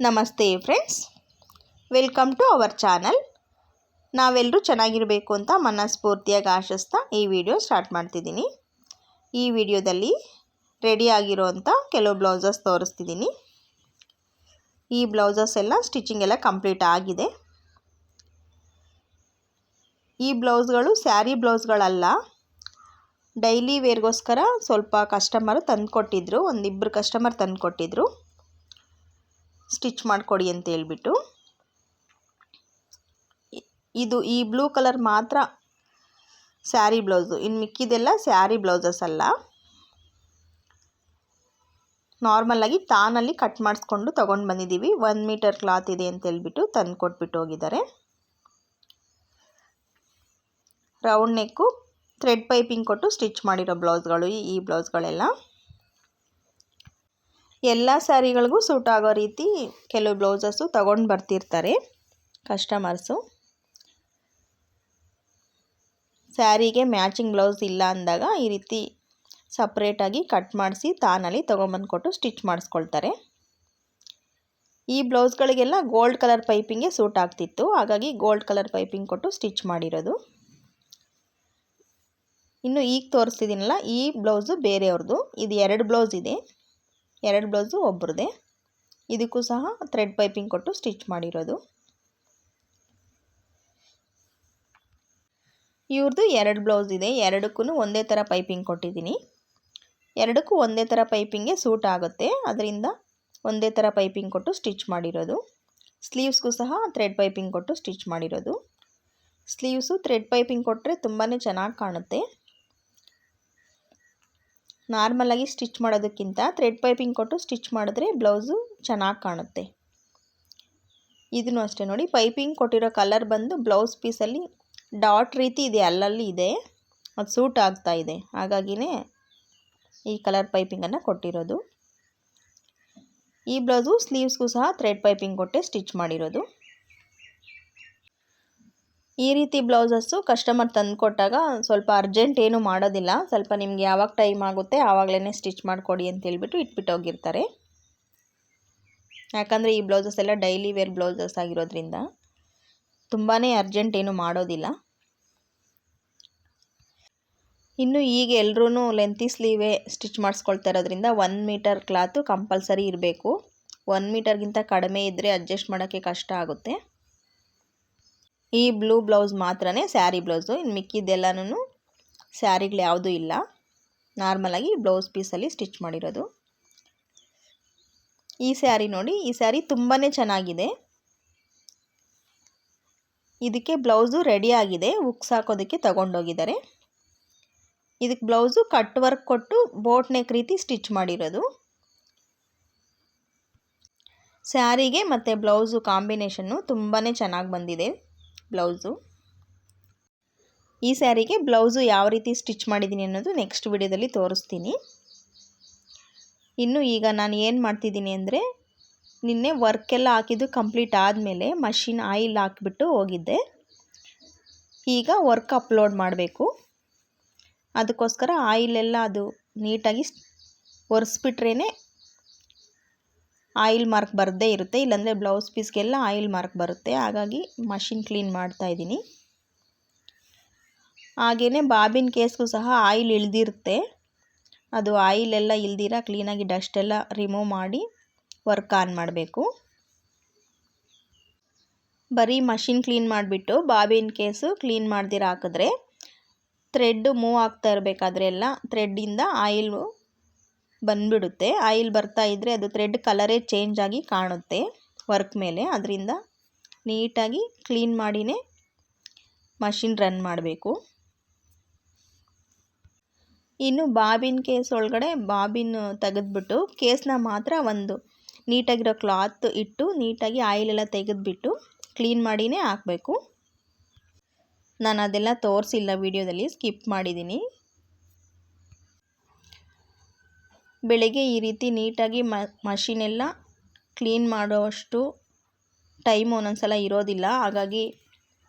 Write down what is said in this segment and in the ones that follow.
ನಮಸ್ತೆ friends, welcome to our channel. ನಾವೆಲ್ಲರೂ ಚೆನ್ನಾಗಿರಬೇಕು ಅಂತ ಮನಸ್ಫೂರ್ತಿಯಾಗಿ ಆಶಿಸ್ತಾ ಈ ವಿಡಿಯೋ ಸ್ಟಾರ್ಟ್ ಮಾಡ್ತಿದ್ದೀನಿ. ಈ ವಿಡಿಯೋದಲ್ಲಿ ರೆಡಿ ಆಗಿರೋವಂಥ ಕೆಲವು ಬ್ಲೌಸಸ್ ತೋರಿಸ್ತಿದ್ದೀನಿ. ಈ ಬ್ಲೌಸಸ್ ಎಲ್ಲ ಸ್ಟಿಚಿಂಗ್ ಎಲ್ಲ ಕಂಪ್ಲೀಟ್ ಆಗಿದೆ. ಈ ಬ್ಲೌಸ್ಗಳು ಸ್ಯಾರಿ ಬ್ಲೌಸ್ಗಳಲ್ಲ, ಡೈಲಿ ವೇರ್ಗೋಸ್ಕರ ಸ್ವಲ್ಪ ಕಸ್ಟಮರ್ ತಂದುಕೊಟ್ಟಿದ್ರು. ಒಂದಿಬ್ಬರು ಕಸ್ಟಮರ್ ತಂದುಕೊಟ್ಟಿದ್ರು ಸ್ಟಿಚ್ ಮಾಡಿಕೊಡಿ ಅಂತ ಹೇಳ್ಬಿಟ್ಟು. ಈ ಬ್ಲೂ ಕಲರ್ ಮಾತ್ರ ಸ್ಯಾರಿ ಬ್ಲೌಸು, ಇನ್ನು ಮಿಕ್ಕಿದೆಲ್ಲ ಸ್ಯಾರಿ ಬ್ಲೌಸಸ್ ಅಲ್ಲ. ನಾರ್ಮಲಾಗಿ ತಾನಲ್ಲಿ ಕಟ್ ಮಾಡಿಸ್ಕೊಂಡು ತೊಗೊಂಡು ಬಂದಿದ್ದೀವಿ. 1 ಮೀಟರ್ ಕ್ಲಾತ್ ಇದೆ ಅಂತ ಹೇಳ್ಬಿಟ್ಟು ತಂದು ಕೊಟ್ಬಿಟ್ಟು ಹೋಗಿದ್ದಾರೆ. ರೌಂಡ್ ನೆಕ್ಕು, ಥ್ರೆಡ್ ಪೈಪಿಂಗ್ ಕೊಟ್ಟು ಸ್ಟಿಚ್ ಮಾಡಿರೋ ಬ್ಲೌಸ್ಗಳು ಈ ಬ್ಲೌಸ್ಗಳೆಲ್ಲ. ಎಲ್ಲ ಸ್ಯಾರಿಗಳಿಗೂ ಸೂಟ್ ಆಗೋ ರೀತಿ ಕೆಲವು ಬ್ಲೌಸಸ್ಸು ತಗೊಂಡು ಬರ್ತಿರ್ತಾರೆ ಕಸ್ಟಮರ್ಸು. ಸ್ಯಾರಿಗೆ ಮ್ಯಾಚಿಂಗ್ ಬ್ಲೌಸ್ ಇಲ್ಲ ಅಂದಾಗ ಈ ರೀತಿ ಸಪ್ರೇಟಾಗಿ ಕಟ್ ಮಾಡಿಸಿ ತಾನಲ್ಲಿ ತೊಗೊಂಬಂದು ಕೊಟ್ಟು ಸ್ಟಿಚ್ ಮಾಡಿಸ್ಕೊಳ್ತಾರೆ. ಈ ಬ್ಲೌಸ್ಗಳಿಗೆಲ್ಲ ಗೋಲ್ಡ್ ಕಲರ್ ಪೈಪಿಂಗೇ ಸೂಟ್ ಆಗ್ತಿತ್ತು, ಹಾಗಾಗಿ ಗೋಲ್ಡ್ ಕಲರ್ ಪೈಪಿಂಗ್ ಕೊಟ್ಟು ಸ್ಟಿಚ್ ಮಾಡಿರೋದು. ಇನ್ನು ಈಗ ತೋರಿಸ್ತಿದ್ದೀನಲ್ಲ, ಈ ಬ್ಲೌಸು ಬೇರೆಯವ್ರದ್ದು. ಇದು 2 ಬ್ಲೌಸ್ ಇದೆ, 2 ಬ್ಲೌಸು ಒಬ್ರದ್ದೇ. ಇದಕ್ಕೂ ಸಹ ಥ್ರೆಡ್ ಪೈಪಿಂಗ್ ಕೊಟ್ಟು ಸ್ಟಿಚ್ ಮಾಡಿರೋದು. ಇವ್ರದ್ದು 2 ಬ್ಲೌಸ್ ಇದೆ, 2ಕ್ಕೂ ಒಂದೇ ಥರ ಪೈಪಿಂಗ್ ಕೊಟ್ಟಿದ್ದೀನಿ. 2ಕ್ಕೂ ಒಂದೇ ಥರ ಪೈಪಿಂಗೇ ಸೂಟ್ ಆಗುತ್ತೆ, ಅದರಿಂದ ಒಂದೇ ಥರ ಪೈಪಿಂಗ್ ಕೊಟ್ಟು ಸ್ಟಿಚ್ ಮಾಡಿರೋದು. ಸ್ಲೀವ್ಸ್ಗೂ ಸಹ ಥ್ರೆಡ್ ಪೈಪಿಂಗ್ ಕೊಟ್ಟು ಸ್ಟಿಚ್ ಮಾಡಿರೋದು. ಸ್ಲೀವ್ಸು ಥ್ರೆಡ್ ಪೈಪಿಂಗ್ ಕೊಟ್ಟರೆ ತುಂಬಾ ಚೆನ್ನಾಗಿ ಕಾಣುತ್ತೆ. ನಾರ್ಮಲಾಗಿ ಸ್ಟಿಚ್ ಮಾಡೋದಕ್ಕಿಂತ ಥ್ರೆಡ್ ಪೈಪಿಂಗ್ ಕೊಟ್ಟು ಸ್ಟಿಚ್ ಮಾಡಿದ್ರೆ ಬ್ಲೌಸು ಚೆನ್ನಾಗಿ ಕಾಣುತ್ತೆ. ಇದನ್ನು ಅಷ್ಟೇ ನೋಡಿ, ಪೈಪಿಂಗ್ ಕೊಟ್ಟಿರೋ ಕಲರ್ ಬಂದು ಬ್ಲೌಸ್ ಪೀಸಲ್ಲಿ ಡಾಟ್ ರೀತಿ ಇದೆ, ಅಲ್ಲಲ್ಲಿ ಇದೆ, ಅದು ಸೂಟ್ ಆಗ್ತಾ ಇದೆ, ಹಾಗಾಗಿನೇ ಈ ಕಲರ್ ಪೈಪಿಂಗನ್ನು ಕೊಟ್ಟಿರೋದು. ಈ ಬ್ಲೌಸು ಸ್ಲೀವ್ಸ್ಗೂ ಸಹ ಥ್ರೆಡ್ ಪೈಪಿಂಗ್ ಕೊಟ್ಟೆ ಸ್ಟಿಚ್ ಮಾಡಿರೋದು. ಈ ರೀತಿ ಬ್ಲೌಸಸ್ಸು ಕಸ್ಟಮರ್ ತಂದು ಕೊಟ್ಟಾಗ ಸ್ವಲ್ಪ ಅರ್ಜೆಂಟ್ ಏನು ಮಾಡೋದಿಲ್ಲ, ಸ್ವಲ್ಪ ನಿಮ್ಗೆ ಯಾವಾಗ ಟೈಮ್ ಆಗುತ್ತೆ ಆವಾಗಲೇ ಸ್ಟಿಚ್ ಮಾಡಿಕೊಡಿ ಅಂತ ಹೇಳ್ಬಿಟ್ಟು ಇಟ್ಬಿಟ್ಟು ಹೋಗಿರ್ತಾರೆ. ಯಾಕಂದರೆ ಈ ಬ್ಲೌಸಸ್ ಎಲ್ಲ ಡೈಲಿ ವೇರ್ ಬ್ಲೌಸಸ್ ಆಗಿರೋದ್ರಿಂದ ತುಂಬಾ ಅರ್ಜೆಂಟ್ ಏನು ಮಾಡೋದಿಲ್ಲ. ಇನ್ನು ಈಗ ಎಲ್ಲರೂ ಲೆಂತಿ ಸ್ಲೀವೇ ಸ್ಟಿಚ್ ಮಾಡಿಸ್ಕೊಳ್ತಾ ಇರೋದ್ರಿಂದ 1 ಮೀಟರ್ ಕ್ಲಾತು ಕಂಪಲ್ಸರಿ ಇರಬೇಕು. 1 ಮೀಟರ್ಗಿಂತ ಕಡಿಮೆ ಇದ್ದರೆ ಅಡ್ಜಸ್ಟ್ ಮಾಡೋಕ್ಕೆ ಕಷ್ಟ ಆಗುತ್ತೆ. ಈ ಬ್ಲೂ ಬ್ಲೌಸ್ ಮಾತ್ರನೇ ಸ್ಯಾರಿ ಬ್ಲೌಸು, ಇನ್ನು ಮಿಕ್ಕಿದ್ದೆಲ್ಲನೂ ಸ್ಯಾರಿಗಳು ಯಾವುದೂ ಇಲ್ಲ, ನಾರ್ಮಲಾಗಿ ಬ್ಲೌಸ್ ಪೀಸಲ್ಲಿ ಸ್ಟಿಚ್ ಮಾಡಿರೋದು. ಈ ಸ್ಯಾರಿ ನೋಡಿ, ಈ ಸ್ಯಾರಿ ತುಂಬಾ ಚೆನ್ನಾಗಿದೆ. ಇದಕ್ಕೆ ಬ್ಲೌಸು ರೆಡಿ ಆಗಿದೆ, ಹುಕ್ಸ್ ಹಾಕೋದಕ್ಕೆ ತಗೊಂಡೋಗಿದ್ದಾರೆ. ಇದಕ್ಕೆ ಬ್ಲೌಸು ಕಟ್ ವರ್ಕ್ ಕೊಟ್ಟು ಬೋಟ್ ನೆಕ್ ರೀತಿ ಸ್ಟಿಚ್ ಮಾಡಿರೋದು. ಸ್ಯಾರಿಗೆ ಮತ್ತು ಬ್ಲೌಸು ಕಾಂಬಿನೇಷನ್ನು ತುಂಬಾ ಚೆನ್ನಾಗಿ ಬಂದಿದೆ ಬ್ಲೌಸು. ಈ ಸ್ಯಾರಿಗೆ ಬ್ಲೌಸು ಯಾವ ರೀತಿ ಸ್ಟಿಚ್ ಮಾಡಿದ್ದೀನಿ ಅನ್ನೋದು ನೆಕ್ಸ್ಟ್ ವಿಡಿಯೋದಲ್ಲಿ ತೋರಿಸ್ತೀನಿ. ಇನ್ನು ಈಗ ನಾನು ಏನು ಮಾಡ್ತಿದ್ದೀನಿ ಅಂದರೆ, ನಿನ್ನೆ ವರ್ಕೆಲ್ಲ ಹಾಕಿದ್ದು ಕಂಪ್ಲೀಟ್ ಆದಮೇಲೆ ಮಷಿನ್ ಆಯಿಲ್ ಹಾಕಿಬಿಟ್ಟು ಹೋಗಿದ್ದೆ. ಈಗ ವರ್ಕ್ ಅಪ್ಲೋಡ್ ಮಾಡಬೇಕು. ಅದಕ್ಕೋಸ್ಕರ ಆಯಿಲೆಲ್ಲ ಅದು ನೀಟಾಗಿ ಒರೆಸ್ಬಿಟ್ರೇ ಆಯಿಲ್ ಮಾರ್ಕ್ ಬರದೇ ಇರುತ್ತೆ, ಇಲ್ಲಾಂದರೆ ಬ್ಲೌಸ್ ಪೀಸ್ಗೆಲ್ಲ ಆಯಿಲ್ ಮಾರ್ಕ್ ಬರುತ್ತೆ. ಹಾಗಾಗಿ ಮಷಿನ್ ಕ್ಲೀನ್ ಮಾಡ್ತಾಯಿದ್ದೀನಿ. ಹಾಗೆಯೇ ಬಾಬಿನ್ ಕೇಸ್ಗೂ ಸಹ ಆಯಿಲ್ ಇಳಿದಿರುತ್ತೆ, ಅದು ಆಯಿಲೆಲ್ಲ ಇಲ್ದಿರ ಕ್ಲೀನಾಗಿ ಡಸ್ಟೆಲ್ಲ ರಿಮೂವ್ ಮಾಡಿ ವರ್ಕ್ ಆನ್ ಮಾಡಬೇಕು. ಬರೀ ಮಷಿನ್ ಕ್ಲೀನ್ ಮಾಡಿಬಿಟ್ಟು ಬಾಬಿನ್ ಕೇಸು ಕ್ಲೀನ್ ಮಾಡ್ದಿರ ಹಾಕಿದ್ರೆ ಥ್ರೆಡ್ಡು ಮೂವ್ ಆಗ್ತಾ ಇರಬೇಕಾದ್ರೆ ಎಲ್ಲ ಥ್ರೆಡ್ಡಿಂದ ಆಯಿಲು ಬಂದುಬಿಡುತ್ತೆ. ಆಯಿಲ್ ಬರ್ತಾ ಇದ್ದರೆ ಅದು ಥ್ರೆಡ್ ಕಲರೇ ಚೇಂಜ್ ಆಗಿ ಕಾಣುತ್ತೆ ವರ್ಕ್ ಮೇಲೆ. ಅದರಿಂದ ನೀಟಾಗಿ ಕ್ಲೀನ್ ಮಾಡಿನೇ ಮಷಿನ್ ರನ್ ಮಾಡಬೇಕು. ಇನ್ನು ಬಾಬಿನ್ ಕೇಸ್ ಒಳಗಡೆ ಬಾಬಿನ್ ತೆಗೆದ್ಬಿಟ್ಟು ಕೇಸ್ನ ಮಾತ್ರ ಒಂದು ನೀಟಾಗಿರೋ ಕ್ಲಾತ್ ಇಟ್ಟು ನೀಟಾಗಿ ಆಯಿಲೆಲ್ಲ ತೆಗೆದುಬಿಟ್ಟು ಕ್ಲೀನ್ ಮಾಡಿನೇ ಹಾಕಬೇಕು. ನಾನು ಅದೆಲ್ಲ ತೋರಿಸಿಲ್ಲ ವಿಡಿಯೋದಲ್ಲಿ, ಸ್ಕಿಪ್ ಮಾಡಿದ್ದೀನಿ. ಬೆಳಗ್ಗೆ ಈ ರೀತಿ ನೀಟಾಗಿ ಮಷಿನೆಲ್ಲ ಕ್ಲೀನ್ ಮಾಡೋಷ್ಟು ಟೈಮ್ ಒಂದೊಂದು ಸಲ ಇರೋದಿಲ್ಲ, ಹಾಗಾಗಿ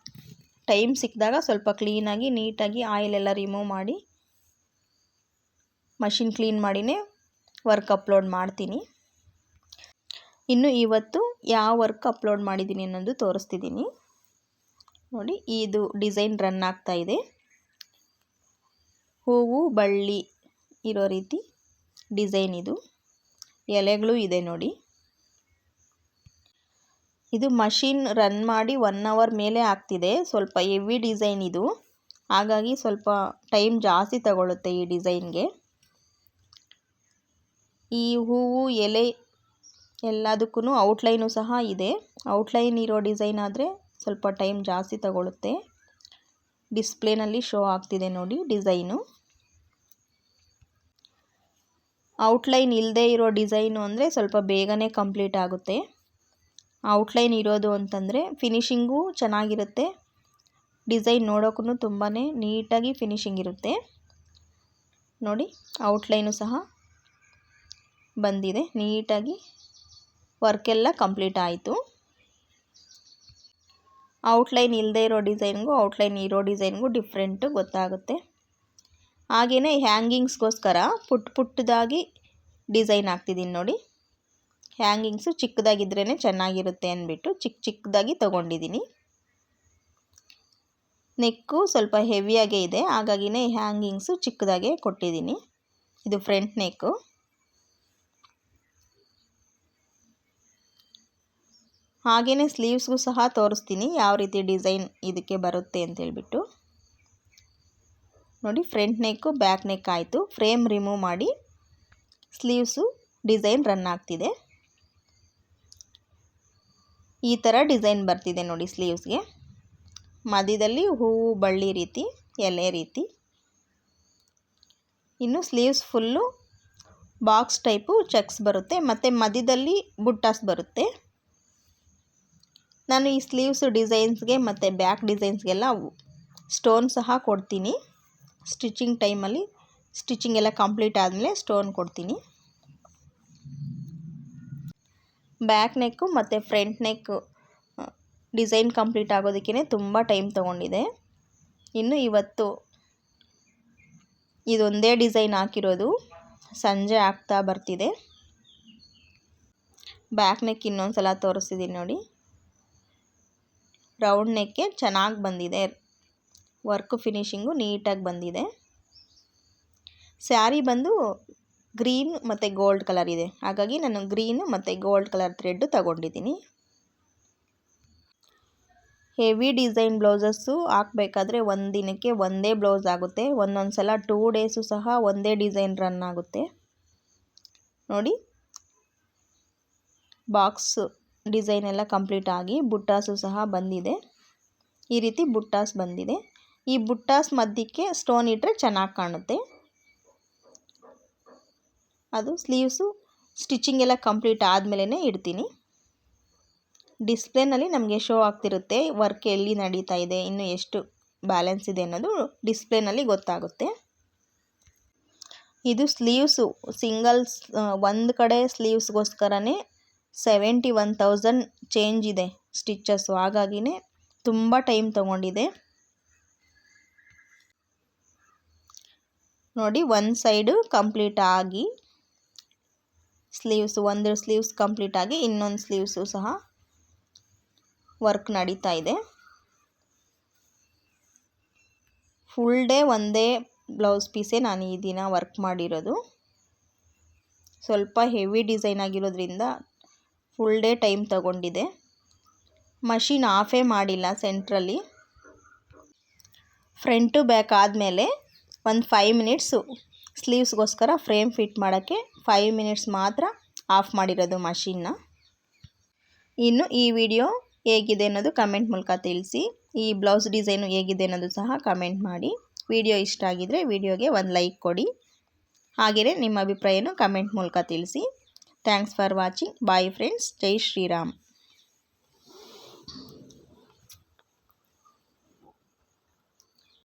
ಟೈಮ್ ಸಿಕ್ಕಿದಾಗ ಸ್ವಲ್ಪ ಕ್ಲೀನಾಗಿ ನೀಟಾಗಿ ಆಯಿಲೆಲ್ಲ ರಿಮೂವ್ ಮಾಡಿ ಮಷಿನ್ ಕ್ಲೀನ್ ಮಾಡಿನೇ ವರ್ಕ್ ಅಪ್ಲೋಡ್ ಮಾಡ್ತೀನಿ. ಇನ್ನು ಇವತ್ತು ಯಾವ ವರ್ಕ್ ಅಪ್ಲೋಡ್ ಮಾಡಿದ್ದೀನಿ ಅನ್ನೋದು ತೋರಿಸ್ತಿದ್ದೀನಿ ನೋಡಿ. ಇದು ಡಿಸೈನ್ ರನ್ ಆಗ್ತಾ ಇದೆ. ಹೂವು ಬಳ್ಳಿ ಇರೋ ರೀತಿ ಡಿಸೈನ್, ಇದು ಎಲೆಗಳು ಇದೆ ನೋಡಿ. ಇದು ಮಷಿನ್ ರನ್ ಮಾಡಿ 1 ಅವರ್ ಮೇಲೆ ಆಗ್ತಿದೆ. ಸ್ವಲ್ಪ ಹೆವಿ ಡಿಸೈನ್ ಇದು, ಹಾಗಾಗಿ ಸ್ವಲ್ಪ ಟೈಮ್ ಜಾಸ್ತಿ ತಗೊಳ್ಳುತ್ತೆ ಈ ಡಿಸೈನ್ಗೆ. ಈ ಹೂವು ಎಲೆ ಎಲ್ಲದಕ್ಕೂ ಔಟ್ಲೈನು ಸಹ ಇದೆ. ಔಟ್ಲೈನ್ ಇರೋ ಡಿಸೈನ್ ಆದರೆ ಸ್ವಲ್ಪ ಟೈಮ್ ಜಾಸ್ತಿ ತಗೊಳ್ಳುತ್ತೆ. ಡಿಸ್ಪ್ಲೇನಲ್ಲಿ ಶೋ ಆಗ್ತಿದೆ ನೋಡಿ ಡಿಸೈನು. ಔಟ್ಲೈನ್ ಇಲ್ಲದೆ ಇರೋ ಡಿಸೈನು ಅಂದರೆ ಸ್ವಲ್ಪ ಬೇಗನೆ ಕಂಪ್ಲೀಟ್ ಆಗುತ್ತೆ. ಔಟ್ಲೈನ್ ಇರೋದು ಅಂತಂದರೆ ಫಿನಿಶಿಂಗು ಚೆನ್ನಾಗಿರುತ್ತೆ, ಡಿಸೈನ್ ನೋಡೋಕ್ಕೂ ತುಂಬಾ ನೀಟಾಗಿ ಫಿನಿಶಿಂಗ್ ಇರುತ್ತೆ ನೋಡಿ. ಔಟ್ಲೈನು ಸಹ ಬಂದಿದೆ ನೀಟಾಗಿ, ವರ್ಕೆಲ್ಲ ಕಂಪ್ಲೀಟ್ ಆಯಿತು. ಔಟ್ಲೈನ್ ಇಲ್ಲದೆ ಇರೋ ಡಿಸೈನ್ಗೂ ಔಟ್ಲೈನ್ ಇರೋ ಡಿಸೈನ್ಗೂ ಡಿಫ್ರೆಂಟು ಗೊತ್ತಾಗುತ್ತೆ. ಹಾಗೆಯೇ ಹ್ಯಾಂಗಿಂಗ್ಸ್ಗೋಸ್ಕರ ಪುಟ್ಟದಾಗಿ ಡಿಸೈನ್ ಹಾಕ್ತಿದ್ದೀನಿ ನೋಡಿ. ಹ್ಯಾಂಗಿಂಗ್ಸು ಚಿಕ್ಕದಾಗಿದ್ರೇ ಚೆನ್ನಾಗಿರುತ್ತೆ ಅಂದ್ಬಿಟ್ಟು ಚಿಕ್ಕದಾಗಿ ತೊಗೊಂಡಿದ್ದೀನಿ. ನೆಕ್ಕು ಸ್ವಲ್ಪ ಹೆವಿಯಾಗೇ ಇದೆ, ಹಾಗಾಗಿನೇ ಹ್ಯಾಂಗಿಂಗ್ಸು ಚಿಕ್ಕದಾಗೆ ಕೊಟ್ಟಿದ್ದೀನಿ. ಇದು ಫ್ರಂಟ್ ನೆಕ್ಕು. ಹಾಗೆಯೇ ಸ್ಲೀವ್ಸ್ಗೂ ಸಹ ತೋರಿಸ್ತೀನಿ ಯಾವ ರೀತಿ ಡಿಸೈನ್ ಇದಕ್ಕೆ ಬರುತ್ತೆ ಅಂತೇಳ್ಬಿಟ್ಟು ನೋಡಿ. ಫ್ರಂಟ್ ನೆಕ್ಕು ಬ್ಯಾಕ್ ನೆಕ್ ಆಯಿತು. ಫ್ರೇಮ್ ರಿಮೂವ್ ಮಾಡಿ ಸ್ಲೀವ್ಸು ಡಿಸೈನ್ ರನ್ ಆಗ್ತಿದೆ. ಈ ಥರ ಡಿಸೈನ್ ಬರ್ತಿದೆ ನೋಡಿ ಸ್ಲೀವ್ಸ್ಗೆ. ಮಧ್ಯದಲ್ಲಿ ಹೂವು ಬಳ್ಳಿ ರೀತಿ ಎಲೆ ರೀತಿ. ಇನ್ನು sleeves full box type cheques ಬರುತ್ತೆ ಮತ್ತು ಮಧ್ಯದಲ್ಲಿ ಬುಟ್ಟಾಸ್ ಬರುತ್ತೆ. ನಾನು ಈ ಸ್ಲೀವ್ಸ್ ಡಿಸೈನ್ಸ್ಗೆ ಮತ್ತು ಬ್ಯಾಕ್ ಡಿಸೈನ್ಸ್ಗೆಲ್ಲ ಸ್ಟೋನ್ ಸಹ ಕೊಡ್ತೀನಿ. ಸ್ಟಿಚಿಂಗ್ ಟೈಮಲ್ಲಿ ಸ್ಟಿಚಿಂಗ್ ಎಲ್ಲ ಕಂಪ್ಲೀಟ್ ಆದಮೇಲೆ ಸ್ಟೋನ್ ಕೊಡ್ತೀನಿ. ಬ್ಯಾಕ್ ನೆಕ್ಕು ಮತ್ತು ಫ್ರಂಟ್ ನೆಕ್ ಡಿಸೈನ್ ಕಂಪ್ಲೀಟ್ ಆಗೋದಕ್ಕೇ ತುಂಬ ಟೈಮ್ ತೊಗೊಂಡಿದೆ. ಇನ್ನು ಇವತ್ತು ಇದೊಂದೇ ಡಿಸೈನ್ ಹಾಕಿರೋದು, ಸಂಜೆ ಆಗ್ತಾ ಬರ್ತಿದೆ. ಬ್ಯಾಕ್ ನೆಕ್ ಇನ್ನೊಂದು ಸಲ ತೋರಿಸ್ತಿದ್ದೀನಿ ನೋಡಿ. ರೌಂಡ್ ನೆಕ್ಗೆ ಚೆನ್ನಾಗಿ ಬಂದಿದೆ, ವರ್ಕ್ ಫಿನಿಶಿಂಗು ನೀಟಾಗಿ ಬಂದಿದೆ. ಸ್ಯಾರಿ ಬಂದು ಗ್ರೀನ್ ಮತ್ತು ಗೋಲ್ಡ್ ಕಲರ್ ಇದೆ, ಹಾಗಾಗಿ ನಾನು ಗ್ರೀನು ಮತ್ತು ಗೋಲ್ಡ್ ಕಲರ್ ಥ್ರೆಡ್ಡು ತಗೊಂಡಿದ್ದೀನಿ. ಹೆವಿ ಡಿಸೈನ್ ಬ್ಲೌಸಸ್ಸು ಹಾಕಬೇಕಾದ್ರೆ ಒಂದು ದಿನಕ್ಕೆ ಒಂದೇ ಬ್ಲೌಸ್ ಆಗುತ್ತೆ, ಒಂದೊಂದು ಸಲ 2 ಡೇಸು ಸಹ ಒಂದೇ ಡಿಸೈನ್ ರನ್ ಆಗುತ್ತೆ ನೋಡಿ. ಬಾಕ್ಸ್ ಡಿಸೈನ್ ಎಲ್ಲ ಕಂಪ್ಲೀಟ್ ಆಗಿ ಬುಟ್ಟಾಸು ಸಹ ಬಂದಿದೆ. ಈ ರೀತಿ ಬುಟ್ಟಾಸ್ ಬಂದಿದೆ. ಈ ಬುಟ್ಟಾಸ್ ಮಧ್ಯಕ್ಕೆ ಸ್ಟೋನ್ ಇಟ್ಟರೆ ಚೆನ್ನಾಗಿ ಕಾಣುತ್ತೆ. ಅದು ಸ್ಲೀವ್ಸು ಸ್ಟಿಚಿಂಗ್ ಎಲ್ಲ ಕಂಪ್ಲೀಟ್ ಆದಮೇಲೆ ಇಡ್ತೀನಿ. ಡಿಸ್ಪ್ಲೇನಲ್ಲಿ ನಮಗೆ ಶೋ ಆಗ್ತಿರುತ್ತೆ ವರ್ಕ್ ಎಲ್ಲಿ ನಡೀತಾ ಇದೆ, ಇನ್ನು ಎಷ್ಟು ಬ್ಯಾಲೆನ್ಸ್ ಇದೆ ಅನ್ನೋದು ಡಿಸ್ಪ್ಲೇನಲ್ಲಿ ಗೊತ್ತಾಗುತ್ತೆ. ಇದು ಸ್ಲೀವ್ಸು ಸಿಂಗಲ್ಸ್ ಒಂದು ಕಡೆ ಸ್ಲೀವ್ಸ್ಗೋಸ್ಕರನೇ 71,000 ಚೇಂಜ್ ಇದೆ ಸ್ಟಿಚ್ಚಸ್ಸು, ಹಾಗಾಗಿನೇ ತುಂಬ ಟೈಮ್ ತೊಗೊಂಡಿದೆ ನೋಡಿ. ಒಂದು ಸೈಡು ಕಂಪ್ಲೀಟ್ ಆಗಿ ಒಂದು ಸ್ಲೀವ್ಸ್ ಕಂಪ್ಲೀಟ್ ಆಗಿ ಇನ್ನೊಂದು ಸ್ಲೀವ್ಸು ಸಹ ವರ್ಕ್ ನಡೀತಾ ಇದೆ. ಫುಲ್ ಡೇ ಒಂದೇ ಬ್ಲೌಸ್ ಪೀಸೇ ನಾನು ಈ ದಿನ ವರ್ಕ್ ಮಾಡಿರೋದು. ಸ್ವಲ್ಪ ಹೆವಿ ಡಿಸೈನ್ ಆಗಿರೋದ್ರಿಂದ ಫುಲ್ ಡೇ ಟೈಮ್ ತಗೊಂಡಿದೆ. ಮಷಿನ್ ಆಫೇ ಮಾಡಿಲ್ಲ ಸೆಂಟ್ರಲ್ಲಿ. ಫ್ರಂಟು ಬ್ಯಾಕ್ ಆದಮೇಲೆ ಒಂದು 5 ಮಿನಿಟ್ಸು ಸ್ಲೀವ್ಸ್ಗೋಸ್ಕರ ಫ್ರೇಮ್ ಫಿಟ್ ಮಾಡೋಕ್ಕೆ 5 ಮಿನಿಟ್ಸ್ ಮಾತ್ರ ಆಫ್ ಮಾಡಿರೋದು ಮಷಿನ್ನ. ಇನ್ನು ಈ ವಿಡಿಯೋ ಹೇಗಿದೆ ಅನ್ನೋದು ಕಮೆಂಟ್ ಮೂಲಕ ತಿಳಿಸಿ. ಈ ಬ್ಲೌಸ್ ಡಿಸೈನು ಹೇಗಿದೆ ಅನ್ನೋದು ಸಹ ಕಮೆಂಟ್ ಮಾಡಿ. ವಿಡಿಯೋ ಇಷ್ಟ ಆಗಿದರೆ ವಿಡಿಯೋಗೆ ಒಂದು ಲೈಕ್ ಕೊಡಿ. ಹಾಗೆಯೇ ನಿಮ್ಮ ಅಭಿಪ್ರಾಯನೂ ಕಮೆಂಟ್ ಮೂಲಕ ತಿಳಿಸಿ. Thanks for watching. Bye friends. ಜೈ ಶ್ರೀರಾಮ್.